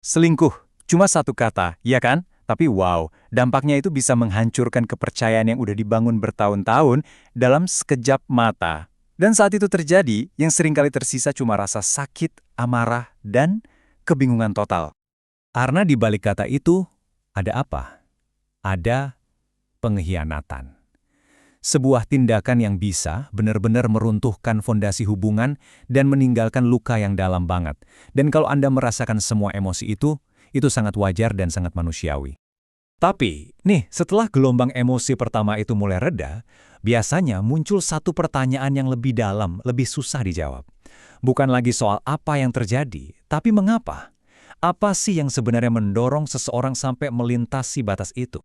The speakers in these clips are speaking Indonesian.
Selingkuh, cuma satu kata, ya kan? Tapi wow, dampaknya itu bisa menghancurkan kepercayaan yang udah dibangun bertahun-tahun dalam sekejap mata. Dan saat itu terjadi, yang seringkali tersisa cuma rasa sakit, amarah, dan kebingungan total. Karena di balik kata itu, ada apa? Ada pengkhianatan. Sebuah tindakan yang bisa benar-benar meruntuhkan fondasi hubungan dan meninggalkan luka yang dalam banget. Dan kalau Anda merasakan semua emosi itu sangat wajar dan sangat manusiawi. Tapi, nih, setelah gelombang emosi pertama itu mulai reda, biasanya muncul satu pertanyaan yang lebih dalam, lebih susah dijawab. Bukan lagi soal apa yang terjadi, tapi mengapa? Apa sih yang sebenarnya mendorong seseorang sampai melintasi batas itu?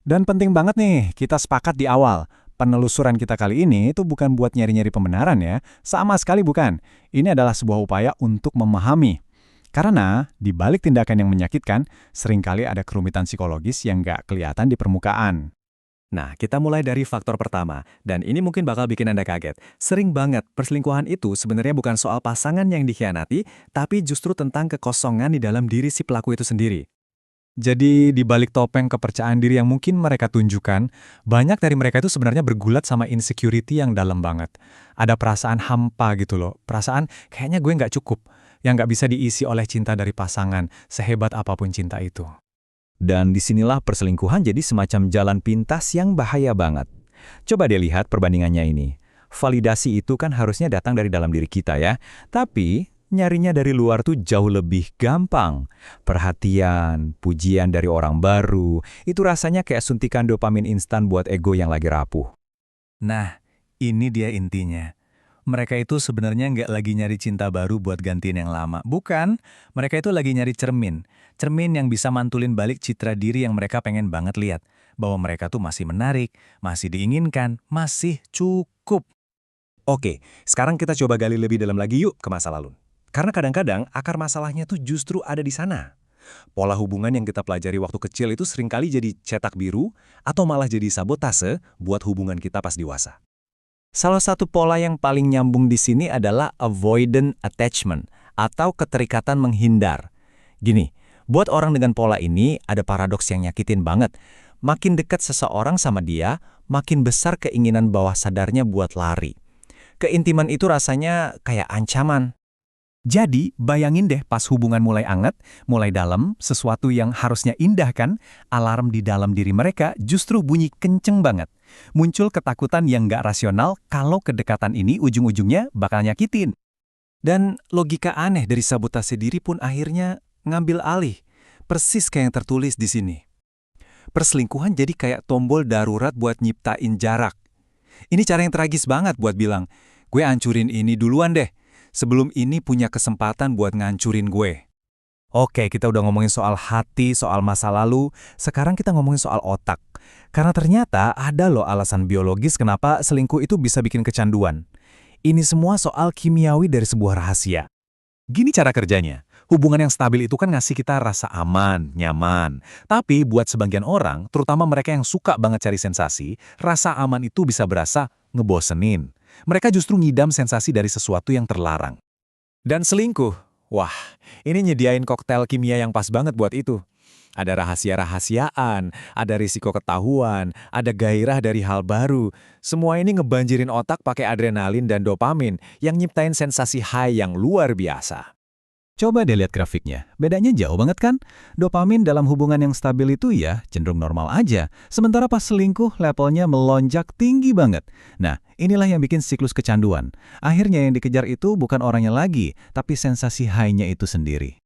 Dan penting banget nih, kita sepakat di awal. Penelusuran kita kali ini itu bukan buat nyari-nyari pembenaran ya. Sama sekali bukan. Ini adalah sebuah upaya untuk memahami. Karena di balik tindakan yang menyakitkan, seringkali ada kerumitan psikologis yang nggak kelihatan di permukaan. Nah, kita mulai dari faktor pertama, dan ini mungkin bakal bikin Anda kaget. Sering banget, perselingkuhan itu sebenarnya bukan soal pasangan yang dikhianati, tapi justru tentang kekosongan di dalam diri si pelaku itu sendiri. Jadi, di balik topeng kepercayaan diri yang mungkin mereka tunjukkan, banyak dari mereka itu sebenarnya bergulat sama insecurity yang dalam banget. Ada perasaan hampa gitu loh, perasaan kayaknya gue nggak cukup, yang nggak bisa diisi oleh cinta dari pasangan, sehebat apapun cinta itu. Dan disinilah perselingkuhan jadi semacam jalan pintas yang bahaya banget. Coba deh lihat perbandingannya ini. Validasi itu kan harusnya datang dari dalam diri kita ya, tapi nyarinya dari luar tuh jauh lebih gampang. Perhatian, pujian dari orang baru, itu rasanya kayak suntikan dopamin instan buat ego yang lagi rapuh. Nah, ini dia intinya. Mereka itu sebenarnya nggak lagi nyari cinta baru buat gantiin yang lama. Bukan, mereka itu lagi nyari cermin. Cermin yang bisa mantulin balik citra diri yang mereka pengen banget lihat. Bahwa mereka tuh masih menarik, masih diinginkan, masih cukup. Oke, sekarang kita coba gali lebih dalam lagi yuk ke masa lalu. Karena kadang-kadang akar masalahnya tuh justru ada di sana. Pola hubungan yang kita pelajari waktu kecil itu seringkali jadi cetak biru atau malah jadi sabotase buat hubungan kita pas dewasa. Salah satu pola yang paling nyambung di sini adalah avoidant attachment atau keterikatan menghindar. Gini, buat orang dengan pola ini ada paradoks yang nyakitin banget. Makin dekat seseorang sama dia, makin besar keinginan bawah sadarnya buat lari. Keintiman itu rasanya kayak ancaman. Jadi, bayangin deh pas hubungan mulai anget, mulai dalam, sesuatu yang harusnya indah kan, alarm di dalam diri mereka justru bunyi kenceng banget. Muncul ketakutan yang nggak rasional kalau kedekatan ini ujung-ujungnya bakal nyakitin. Dan logika aneh dari sabotase diri pun akhirnya ngambil alih. Persis kayak yang tertulis di sini. Perselingkuhan jadi kayak tombol darurat buat nyiptain jarak. Ini cara yang tragis banget buat bilang, gue hancurin ini duluan deh, sebelum ini punya kesempatan buat ngancurin gue. Oke, kita udah ngomongin soal hati, soal masa lalu, sekarang kita ngomongin soal otak. Karena ternyata ada loh alasan biologis kenapa selingkuh itu bisa bikin kecanduan. Ini semua soal kimiawi dari sebuah rahasia. Gini cara kerjanya. Hubungan yang stabil itu kan ngasih kita rasa aman, nyaman. Tapi buat sebagian orang, terutama mereka yang suka banget cari sensasi, rasa aman itu bisa berasa ngebosenin. Mereka justru ngidam sensasi dari sesuatu yang terlarang. Dan selingkuh, wah, ini nyediain koktail kimia yang pas banget buat itu. Ada rahasia-rahasiaan, ada risiko ketahuan, ada gairah dari hal baru. Semua ini ngebanjirin otak pakai adrenalin dan dopamin yang nyiptain sensasi high yang luar biasa. Coba deh lihat grafiknya, bedanya jauh banget kan? Dopamin dalam hubungan yang stabil itu ya cenderung normal aja, sementara pas selingkuh levelnya melonjak tinggi banget. Nah, inilah yang bikin siklus kecanduan. Akhirnya yang dikejar itu bukan orangnya lagi, tapi sensasi high-nya itu sendiri.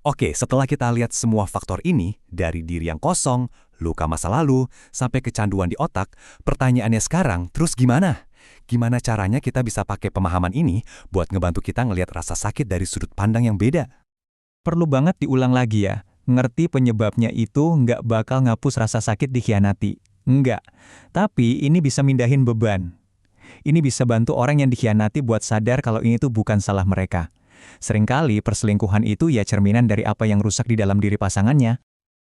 Oke, setelah kita lihat semua faktor ini, dari diri yang kosong, luka masa lalu, sampai kecanduan di otak, pertanyaannya sekarang, terus gimana? Gimana caranya kita bisa pakai pemahaman ini buat ngebantu kita ngelihat rasa sakit dari sudut pandang yang beda? Perlu banget diulang lagi ya, ngerti penyebabnya itu nggak bakal ngapus rasa sakit dikhianati. Enggak, tapi ini bisa mindahin beban. Ini bisa bantu orang yang dikhianati buat sadar kalau ini tuh bukan salah mereka. Seringkali perselingkuhan itu ya cerminan dari apa yang rusak di dalam diri pasangannya.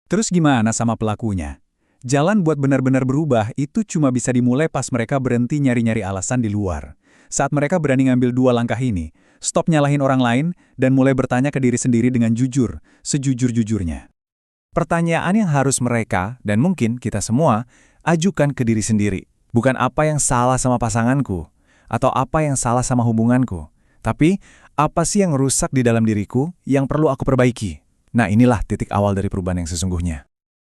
Terus gimana sama pelakunya? Jalan buat benar-benar berubah itu cuma bisa dimulai pas mereka berhenti nyari-nyari alasan di luar. Saat mereka berani ngambil 2 langkah ini, Stop nyalahin orang lain, dan mulai bertanya ke diri sendiri dengan jujur, sejujur-jujurnya. Pertanyaan yang harus mereka, dan mungkin kita semua, ajukan ke diri sendiri. Bukan apa yang salah sama pasanganku, atau apa yang salah sama hubunganku. Tapi, apa sih yang rusak di dalam diriku yang perlu aku perbaiki? Nah, inilah titik awal dari perubahan yang sesungguhnya.